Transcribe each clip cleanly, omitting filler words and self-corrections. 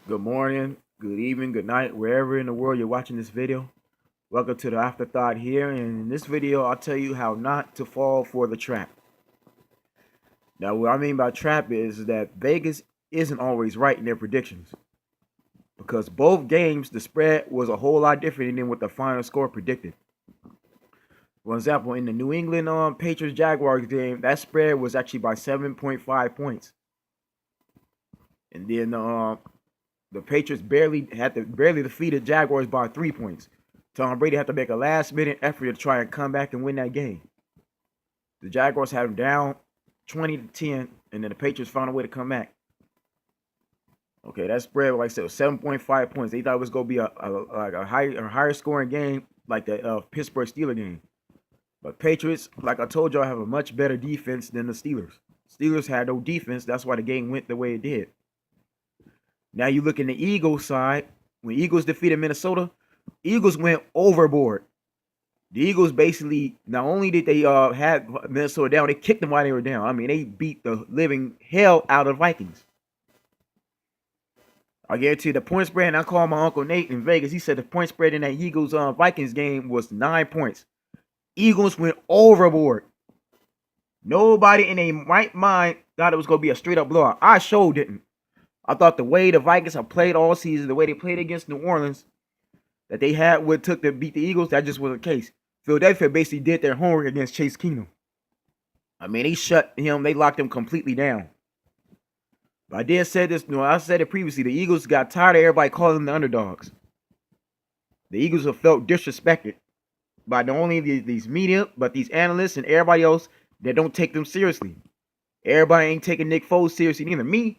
Good morning, good evening, good night, wherever in the world you're watching this video. Welcome to the Afterthought here. And in this video, I'll tell you how not to fall for the trap. Now, what I mean by trap is that Vegas isn't always right in their predictions. Because both games, the spread was a whole lot different than what the final score predicted. For example, in the New England Patriots Jaguars game, that spread was actually by 7.5 points. And then the Patriots barely defeated Jaguars by 3 points. Tom Brady had to make a last minute effort to try and come back and win that game. The Jaguars had them down 20-10, and then the Patriots found a way to come back. Okay, that spread, like I said, was 7.5 points. They thought it was gonna be a higher scoring game like the Pittsburgh Steelers game. But Patriots, like I told y'all, have a much better defense than the Steelers. Steelers had no defense. That's why the game went the way it did. Now you look in the Eagles side. When Eagles defeated Minnesota, Eagles went overboard. The Eagles basically, not only did they had Minnesota down, they kicked them while they were down. I mean, they beat the living hell out of the Vikings. I guarantee you the point spread, and I called my Uncle Nate in Vegas. He said the point spread in that Eagles Vikings game was 9 points. Eagles went overboard. Nobody in a right mind thought it was going to be a straight up blowout. I sure didn't. I thought the way the Vikings have played all season, the way they played against New Orleans, that they had what it took to beat the Eagles, that just wasn't the case. Philadelphia basically did their homework against Chase Keenum. I mean, they locked him completely down. But I did say this, I said it previously, the Eagles got tired of everybody calling them the underdogs. The Eagles have felt disrespected by not only these media, but these analysts and everybody else that don't take them seriously. Everybody ain't taking Nick Foles seriously neither. Me,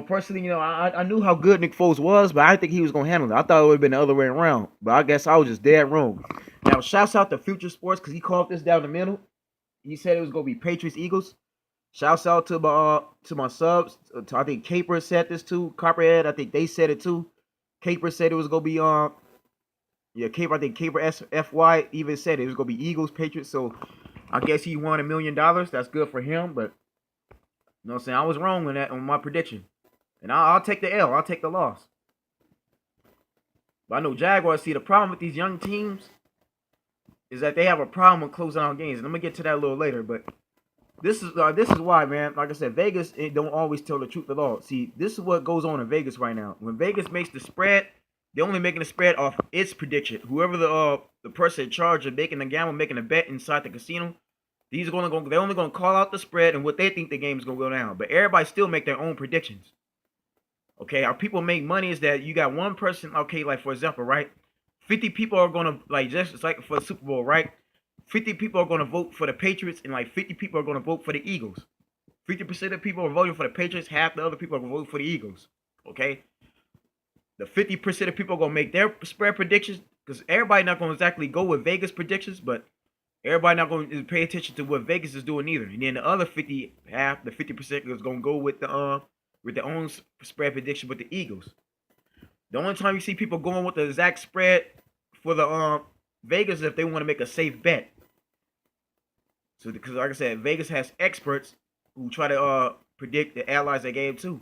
personally, I knew how good Nick Foles was, but I didn't think he was going to handle it. I thought it would have been the other way around. But I guess I was just dead wrong. Now, shouts out to Future Sports because he called this down the middle. He said it was going to be Patriots Eagles. Shouts out to my subs. I think Caper said this too. Copperhead, I think they said it too. Caper said it was going to be Caper. I think Caper FY even said it was going to be Eagles Patriots. So I guess he won $1 million. That's good for him. But you know what I'm saying? I was wrong on my prediction. And I'll take the L. I'll take the loss. But I know Jaguars, see, the problem with these young teams is that they have a problem with closing out games. And I'm going to get to that a little later. But this is why, man. Like I said, Vegas don't always tell the truth at all. See, this is what goes on in Vegas right now. When Vegas makes the spread, they're only making the spread off its prediction. Whoever the person in charge of making the gamble, making a bet inside the casino, they're only going to call out the spread and what they think the game is going to go down. But everybody still make their own predictions. Okay, how people make money is that you got one person, okay, like for example, right? 50 people are gonna it's like for the Super Bowl, right? 50 people are gonna vote for the Patriots and like 50 people are gonna vote for the Eagles. 50% of people are voting for the Patriots, half the other people are gonna vote for the Eagles. Okay? The 50% of people are gonna make their spread predictions because everybody not gonna exactly go with Vegas predictions, but everybody not gonna pay attention to what Vegas is doing either. And then the other 50% is gonna go with their own spread prediction with the Eagles. The only time you see people going with the exact spread for the Vegas is if they want to make a safe bet. So because like I said, Vegas has experts who try to predict the allies they gave too.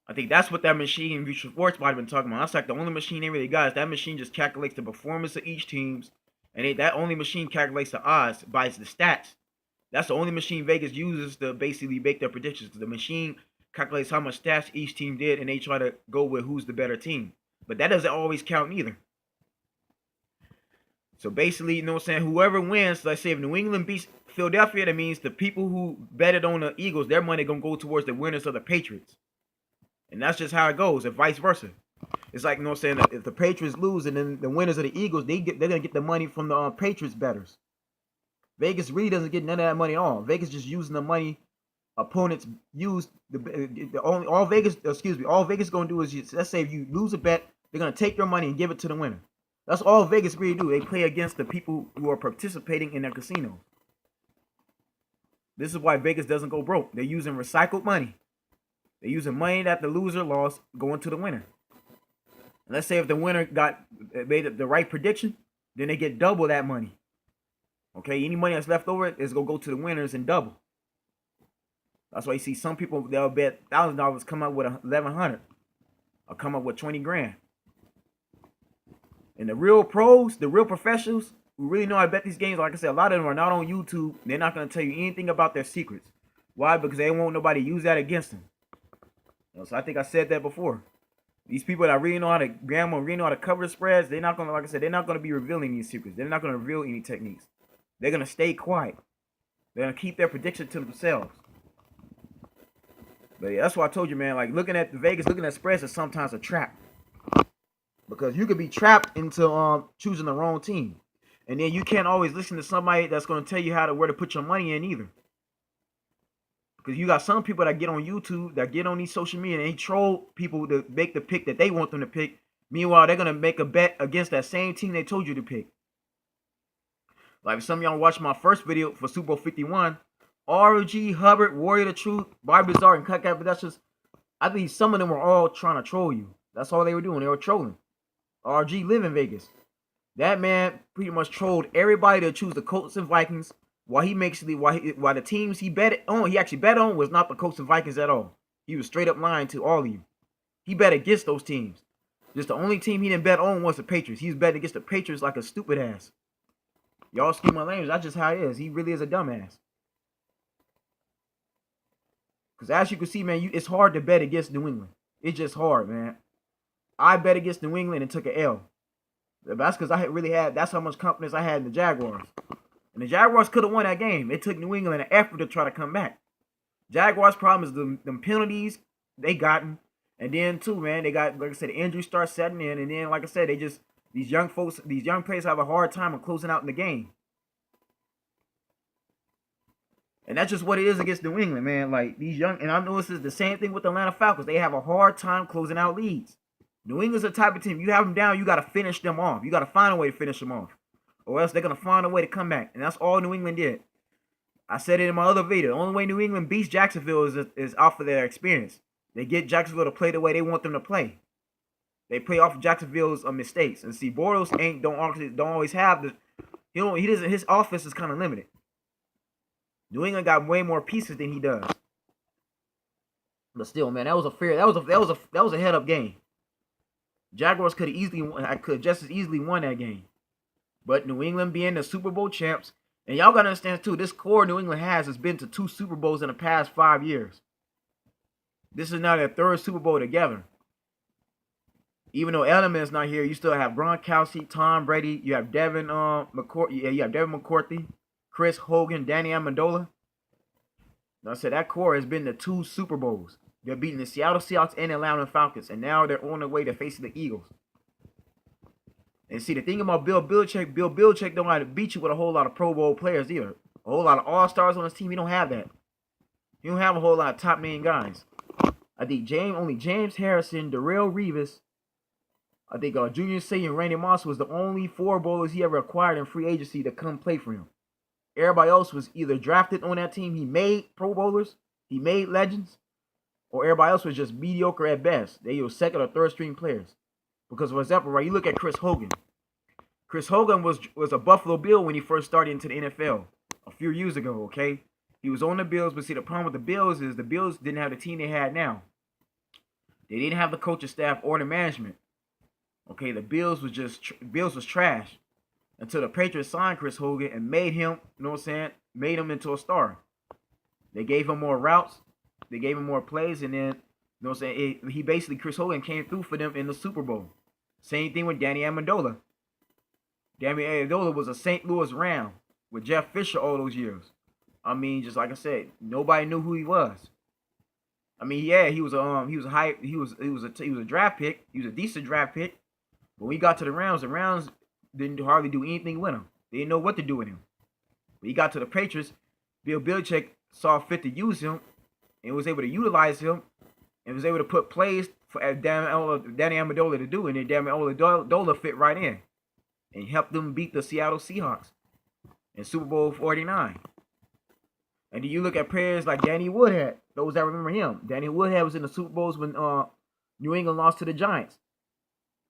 I think that's what that machine Future Sports might have been talking about. That's like the only machine they really got. Is that machine just calculates the performance of each teams, and that only machine calculates the odds by the stats. That's the only machine Vegas uses to basically make their predictions. The machine calculates how much stats each team did, and they try to go with who's the better team. But that doesn't always count either. So basically, you know what I'm saying? Whoever wins, let's say if New England beats Philadelphia, that means the people who betted on the Eagles, their money going to go towards the winners of the Patriots. And that's just how it goes, and vice versa. It's like, you know what I'm saying? If the Patriots lose and then the winners of the Eagles, they're going to get the money from the Patriots bettors. Vegas really doesn't get none of that money at all. Vegas just using the money opponents use. All Vegas gonna do is, let's say if you lose a bet, they're gonna take your money and give it to the winner. That's all Vegas really do. They play against the people who are participating in their casino. This is why Vegas doesn't go broke. They're using recycled money. They're using money that the loser lost going to the winner. And let's say if the winner made the right prediction, then they get double that money. Okay, any money that's left over is gonna go to the winners and double. That's why you see some people, they'll bet $1,000, come up with 1,100 or come up with 20 grand. And the real pros, the real professionals who really know how to bet these games, like I said, a lot of them are not on YouTube. They're not going to tell you anything about their secrets. Why? Because they don't want nobody to use that against them. So I think I said that before. These people that really know how to gamble, really know how to cover the spreads, they're not going to, like I said, they're not going to be revealing these secrets. They're not going to reveal any techniques. They're going to stay quiet. They're going to keep their prediction to themselves. But yeah, that's why I told you, man, like looking at the Vegas, looking at spreads is sometimes a trap. Because you could be trapped into choosing the wrong team. And then you can't always listen to somebody that's going to tell you where to put your money in either. Because you got some people that get on YouTube, that get on these social media, and they troll people to make the pick that they want them to pick. Meanwhile, they're going to make a bet against that same team they told you to pick. Like some of y'all watched my first video for Super Bowl 51. ROG, Hubbard, Warrior of the Truth, Barbie Bizarre, and Cut Productions. I think some of them were all trying to troll you. That's all they were doing. They were trolling. RG live in Vegas. That man pretty much trolled everybody to choose the Colts and Vikings. While the teams he actually bet on was not the Colts and Vikings at all. He was straight up lying to all of you. He bet against those teams. Just the only team he didn't bet on was the Patriots. He was betting against the Patriots like a stupid ass. Y'all excuse my language. That's just how it is. He really is a dumbass. Because as you can see, man, it's hard to bet against New England. It's just hard, man. I bet against New England and took an L. That's because that's how much confidence I had in the Jaguars. And the Jaguars could have won that game. It took New England an effort to try to come back. Jaguars' problem is them penalties they gotten. And then, too, man, they got, like I said, the injuries start setting in. And then, like I said, these young players have a hard time of closing out in the game. And that's just what it is against New England, man. Like, and I know this is the same thing with the Atlanta Falcons. They have a hard time closing out leads. New England's the type of team, you have them down, you got to finish them off. You got to find a way to finish them off. Or else they're going to find a way to come back. And that's all New England did. I said it in my other video. The only way New England beats Jacksonville is off of their experience. They get Jacksonville to play the way they want them to play. They play off of Jacksonville's mistakes. And see, Bortles don't always have the. His offense is kind of limited. New England got way more pieces than he does. But still, man, that was a head up game. Jaguars could just as easily won that game. But New England being the Super Bowl champs, and y'all gotta understand too, this core New England has been to 2 Super Bowls in the past 5 years. This is now their 3rd Super Bowl together. Even though Edelman's not here, you still have Gronkowski, Tom Brady, you have Devin McCourty, Chris Hogan, Danny Amendola. Like I said, that core has been to 2 Super Bowls. They're beating the Seattle Seahawks and Atlanta Falcons, and now they're on their way to facing the Eagles. And see, the thing about Bill Belichick don't know how to beat you with a whole lot of Pro Bowl players either. A whole lot of all-stars on his team, he don't have that. He don't have a whole lot of top-name guys. I think only James Harrison, Darrelle Revis, I think Junior Seau and Randy Moss was the only 4 bowlers he ever acquired in free agency to come play for him. Everybody else was either drafted on that team, he made Pro Bowlers, he made legends, or everybody else was just mediocre at best. They were 2nd or 3rd string players. Because, for example, right, you look at Chris Hogan. Chris Hogan was a Buffalo Bill when he first started into the NFL a few years ago, okay? He was on the Bills, but see, the problem with the Bills is the Bills didn't have the team they had now. They didn't have the coaching staff or the management. Okay, the Bills was trash until the Patriots signed Chris Hogan and made him, you know what I'm saying, made him into a star. They gave him more routes, they gave him more plays, and then, you know what I'm saying, Chris Hogan came through for them in the Super Bowl. Same thing with Danny Amendola. Danny Amendola was a St. Louis Ram with Jeff Fisher all those years. I mean, just like I said, nobody knew who he was. I mean, yeah, he was a draft pick. He was a decent draft pick. But when he got to the Rams didn't hardly do anything with him. They didn't know what to do with him. When he got to the Patriots, Bill Belichick saw fit to use him and was able to utilize him and was able to put plays for Danny Amendola to do, and then Danny Amendola fit right in and helped them beat the Seattle Seahawks in Super Bowl 49. And then you look at players like Danny Woodhead. Those that remember him. Danny Woodhead was in the Super Bowls when New England lost to the Giants.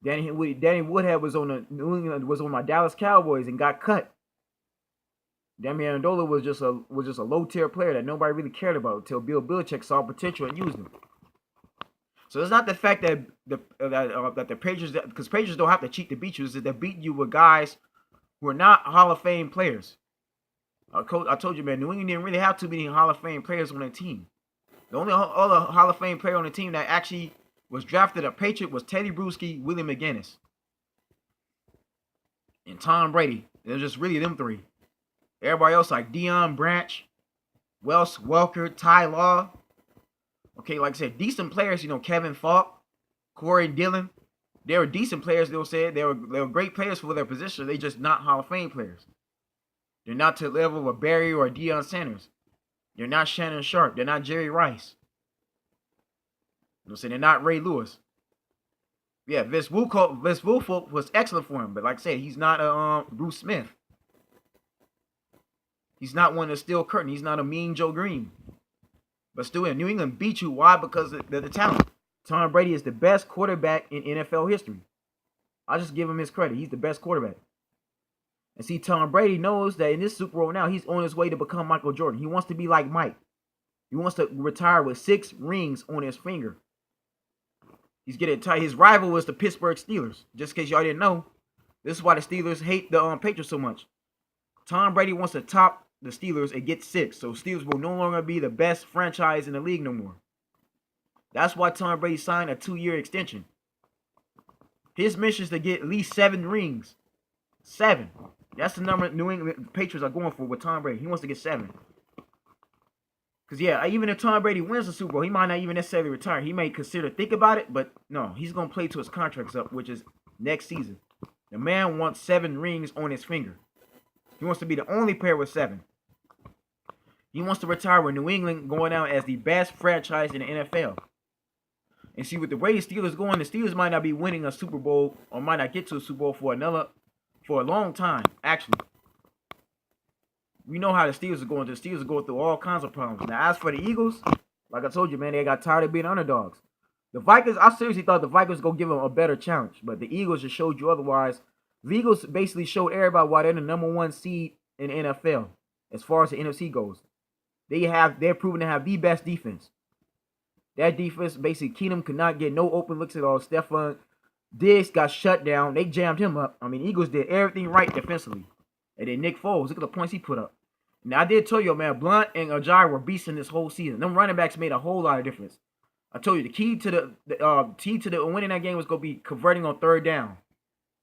Danny Woodhead was on my Dallas Cowboys and got cut. Damian Amendola was just a low tier player that nobody really cared about until Bill Belichick saw potential and used him. So it's not the fact that the Patriots, because Patriots don't have to cheat to beat you, is that they're beating you with guys who are not Hall of Fame players. I told you, man, New England didn't really have too many Hall of Fame players on their team. The only other Hall of Fame player on the team that actually was drafted a Patriot was Teddy Bruschi, Willie McGinnis, and Tom Brady. It was just really them three. Everybody else like Deion Branch, Wes Welker, Ty Law. Okay, like I said, decent players. Kevin Falk, Corey Dillon. They were decent players. They'll say they were great players for their position. They just not Hall of Fame players. They're not to the level of Barry or Deion Sanders. They're not Shannon Sharp. They're not Jerry Rice. They're not Ray Lewis. Yeah, Vince Wilfork was excellent for him, but like I said, he's not Bruce Smith. He's not one to steal curtain. He's not a mean Joe Green. But still, New England beat you. Why? Because of the talent. Tom Brady is the best quarterback in NFL history. I just give him his credit. He's the best quarterback. And see, Tom Brady knows that in this Super Bowl now, he's on his way to become Michael Jordan. He wants to be like Mike. He wants to retire with 6 rings on his finger. He's getting tight. His rival was the Pittsburgh Steelers. Just in case y'all didn't know, this is why the Steelers hate the Patriots so much. Tom Brady wants to top the Steelers and get 6. So Steelers will no longer be the best franchise in the league no more. That's why Tom Brady signed a 2-year extension. His mission is to get at least 7 rings. 7. That's the number New England Patriots are going for with Tom Brady. He wants to get 7. Because, yeah, even if Tom Brady wins the Super Bowl, he might not even necessarily retire. He may think about it, but no, he's going to play till his contract's up, which is next season. The man wants 7 rings on his finger. He wants to be the only player with 7. He wants to retire with New England going out as the best franchise in the NFL. And see, with the way the Steelers going, the Steelers might not be winning a Super Bowl or might not get to a Super Bowl for a long time, actually. We know how the Steelers are going. The Steelers are going through all kinds of problems. Now, as for the Eagles, like I told you, man, they got tired of being underdogs. The Vikings, I seriously thought the Vikings were going to give them a better challenge, but the Eagles just showed you otherwise. The Eagles basically showed everybody why they're the number 1 seed in the NFL as far as the NFC goes. They're proven to have the best defense. That defense, basically, Keenum could not get no open looks at all. Stephon Diggs got shut down. They jammed him up. I mean, Eagles did everything right defensively. And then Nick Foles, look at the points he put up. Now, I did tell you, man, Blunt and Ajayi were beasting this whole season. Them running backs made a whole lot of difference. I told you, the key to the winning that game was going to be converting on 3rd down.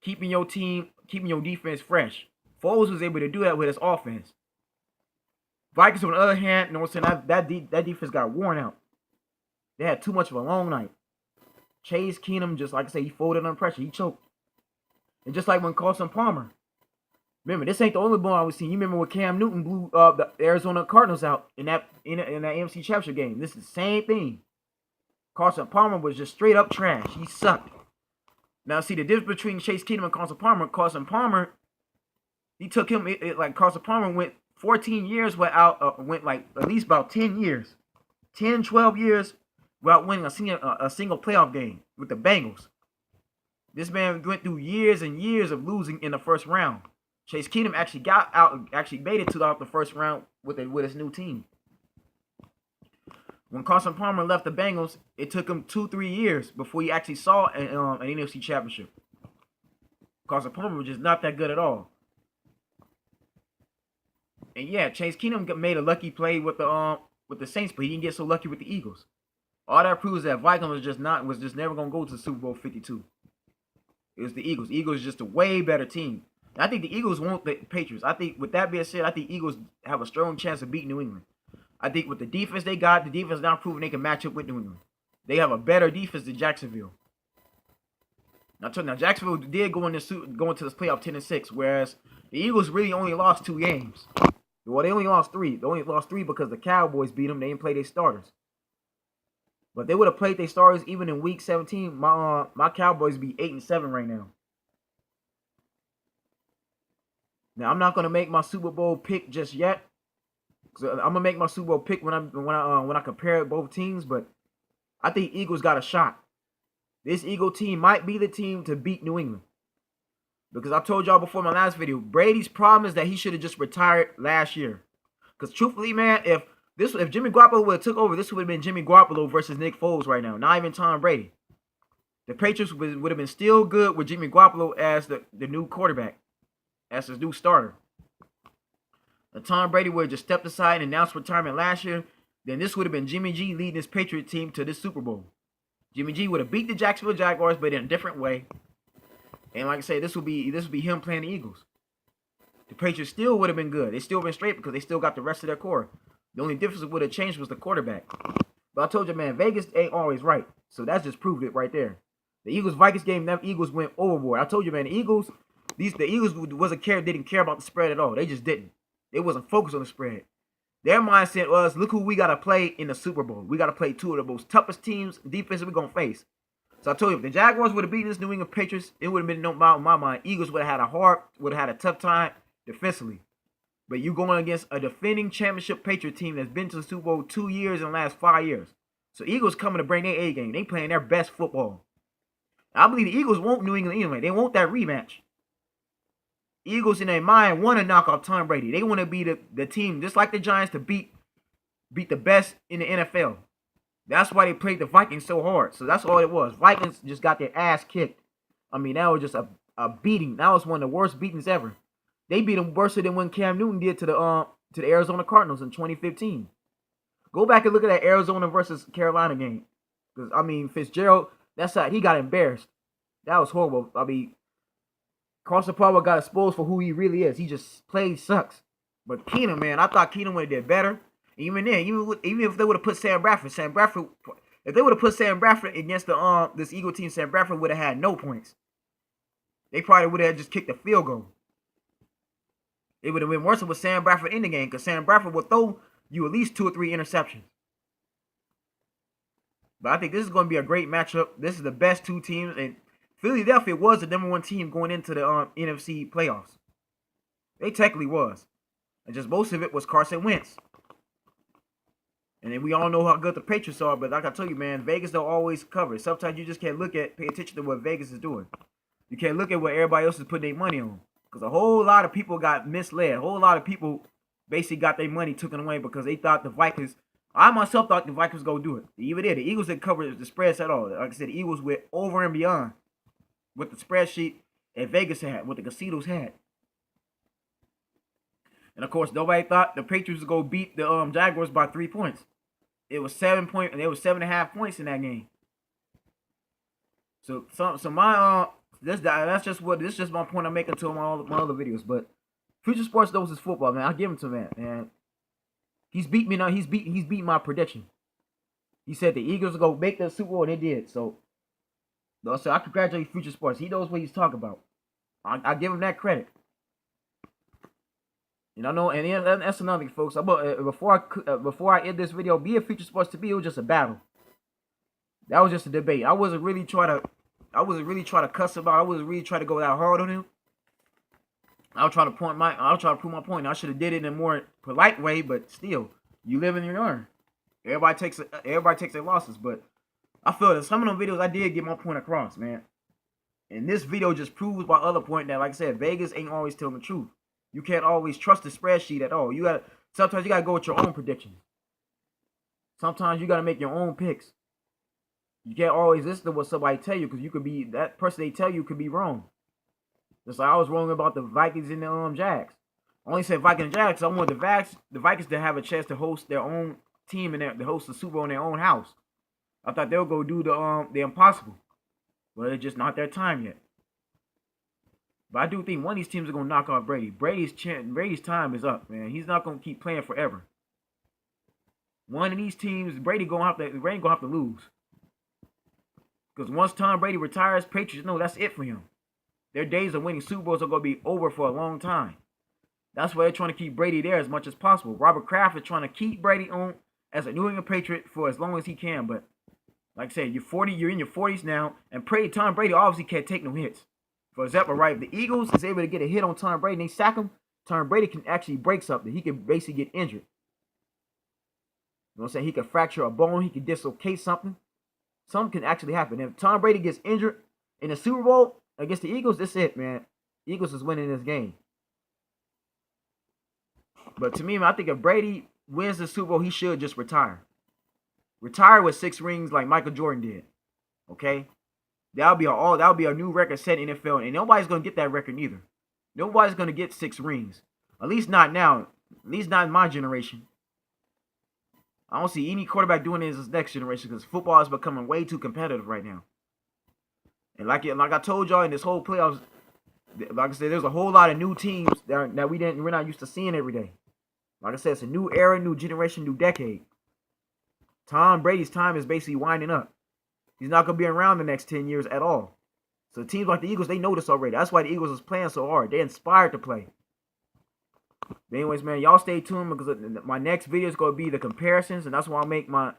Keeping your defense fresh. Foles was able to do that with his offense. Vikings, on the other hand, you know what I'm saying, that defense got worn out. They had too much of a long night. Chase Keenum, just like I said, he folded under pressure. He choked. And just like when Carson Palmer, remember, this ain't the only ball I was seeing. You remember when Cam Newton blew the Arizona Cardinals out in that AFC Championship game. This is the same thing. Carson Palmer was just straight up trash. He sucked. Now, see, the difference between Chase Keenum and Carson Palmer, he took him, Carson Palmer went 14 years went like at least about 10 years. 10, 12 years without winning a single playoff game with the Bengals. This man went through years and years of losing in the first round. Chase Keenum actually made it to the first round with his new team. When Carson Palmer left the Bengals, it took him 2-3 years before he actually saw an NFC championship. Carson Palmer was just not that good at all. And yeah, Chase Keenum made a lucky play with the Saints, but he didn't get so lucky with the Eagles. All that proves that Vikings was just never gonna go to Super Bowl 52. It was the Eagles. Eagles is just a way better team. And I think the Eagles won't the Patriots. I think with that being said, I think Eagles have a strong chance of beating New England. I think with the defense they got, the defense now proving they can match up with New England. They have a better defense than Jacksonville. Now Jacksonville did go into this playoff 10-6, whereas the Eagles really only lost 2 games. Well, they only lost 3. They only lost 3 because the Cowboys beat them. They didn't play their starters. But they would have played their starters even in Week 17. My Cowboys be 8-7 right now. Now I'm not gonna make my Super Bowl pick just yet. I'm gonna make my Super Bowl pick when I compare both teams. But I think Eagles got a shot. This Eagle team might be the team to beat New England. Because I told y'all before my last video, Brady's problem is that he should have just retired last year. Because truthfully, man, if Jimmy Garoppolo would have took over, this would have been Jimmy Garoppolo versus Nick Foles right now. Not even Tom Brady. The Patriots would have been still good with Jimmy Garoppolo as the new quarterback, as his new starter. If Tom Brady would have just stepped aside and announced retirement last year, then this would have been Jimmy G leading his Patriot team to this Super Bowl. Jimmy G would have beat the Jacksonville Jaguars, but in a different way. And like I said, this would be him playing the Eagles. The Patriots still would have been good. They still been straight because they still got the rest of their core. The only difference that would have changed was the quarterback. But I told you, man, Vegas ain't always right. So that's just proved it right there. The Eagles-Vikings game, them Eagles went overboard. I told you, man, the Eagles didn't care about the spread at all. They just didn't. They wasn't focused on the spread. Their mindset was, look who we got to play in the Super Bowl. We got to play two of the most toughest teams, defense we're going to face. So I told you, if the Jaguars would have beaten this New England Patriots, it would have been no doubt in my mind. Eagles would have had a tough time defensively. But you going against a defending championship Patriot team that's been to the Super Bowl 2 years in the last 5 years. So Eagles coming to bring their A game. They playing their best football. I believe the Eagles want New England anyway. They want that rematch. Eagles in their mind want to knock off Tom Brady. They want to be the team, just like the Giants, to beat the best in the NFL. That's why they played the Vikings so hard. So that's all it was. Vikings just got their ass kicked. I mean, that was just a beating. That was one of the worst beatings ever. They beat them worse than when Cam Newton did to the Arizona Cardinals in 2015. Go back and look at that Arizona versus Carolina game. Because, I mean, Fitzgerald, he got embarrassed. That was horrible. I mean, Carson Palmer got exposed for who he really is. He just plays sucks. But Keenum, man, I thought Keenum would have did better. Even then, even if they would have put Sam Bradford if they would have put Sam Bradford against this Eagle team, Sam Bradford would have had no points. They probably would have just kicked a field goal. It would have been worse with Sam Bradford in the game, because Sam Bradford would throw you at least 2 or 3 interceptions. But I think this is going to be a great matchup. This is the best two teams, and Philadelphia was the number 1 team going into the NFC playoffs. They technically was. And just most of it was Carson Wentz. And then we all know how good the Patriots are, but like I told you, man, Vegas don't always cover. Sometimes you just can't pay attention to what Vegas is doing. You can't look at what everybody else is putting their money on. Because a whole lot of people got misled. A whole lot of people basically got their money taken away because they thought the Vikings, I myself thought the Vikings go do it. They even did. The Eagles didn't cover the spreads at all. Like I said, the Eagles went over and beyond what the spreadsheet at Vegas had, what the casinos had. And of course, nobody thought the Patriots would go beat the Jaguars by 3 points. It was 7 points, and there was 7.5 points in that game. So my this is just my point I'm making to all my other videos. But Future Sports knows his football, man. I give him to that, man. He's beat me now. He's beat my prediction. He said the Eagles will go make the Super Bowl, and they did. So I congratulate Future Sports. He knows what he's talking about. I give him that credit. And I know, and that's another thing, folks. Before I end this video, be a Future Sports to me, it was just a battle. That was just a debate. I wasn't really trying to cuss him out. I wasn't really trying to go that hard on him. I was trying to prove my point. I should have did it in a more polite way, but still, you live and you learn. Everybody takes their losses, but I feel that some of them videos I did get my point across, man. And this video just proves my other point that, like I said, Vegas ain't always telling the truth. You can't always trust the spreadsheet at all. Sometimes you gotta go with your own predictions. Sometimes you gotta make your own picks. You can't always listen to what somebody tell you, because you could be, that person they tell you could be wrong. Just like I was wrong about the Vikings and the Jags. I only said Vikings and Jags because I want the Vikings to have a chance to host their own team and to host the Super Bowl in their own house. I thought they would go do the impossible. But it's just not their time yet. But I do think one of these teams are going to knock off Brady. Brady's time is up, man. He's not going to keep playing forever. One of these teams, Brady going to have to lose. Because once Tom Brady retires, Patriots know that's it for him. Their days of winning Super Bowls are going to be over for a long time. That's why they're trying to keep Brady there as much as possible. Robert Kraft is trying to keep Brady on as a New England Patriot for as long as he can. But like I said, you're in your 40s now, and Tom Brady obviously can't take no hits. For example, right, if the Eagles is able to get a hit on Tom Brady and they sack him, Tom Brady can actually break something. He can basically get injured. You know what I'm saying? He can fracture a bone. He can dislocate something. Something can actually happen. If Tom Brady gets injured in the Super Bowl against the Eagles, that's it, man. Eagles is winning this game. But to me, man, I think if Brady wins the Super Bowl, he should just retire. Retire with 6 rings like Michael Jordan did. Okay? That'll be a new record set in NFL, and nobody's gonna get that record either. Nobody's gonna get 6 rings. At least not now. At least not in my generation. I don't see any quarterback doing it in this next generation because football is becoming way too competitive right now. And like I told y'all in this whole playoffs, like I said, there's a whole lot of new teams that we're not used to seeing every day. Like I said, it's a new era, new generation, new decade. Tom Brady's time is basically winding up. He's not going to be around the next 10 years at all. So teams like the Eagles, they know this already. That's why the Eagles is playing so hard. They're inspired to play. But anyways, man, y'all stay tuned because my next video is going to be the comparisons, and that's why I'll make my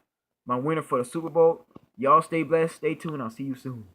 winner for the Super Bowl. Y'all stay blessed. Stay tuned. I'll see you soon.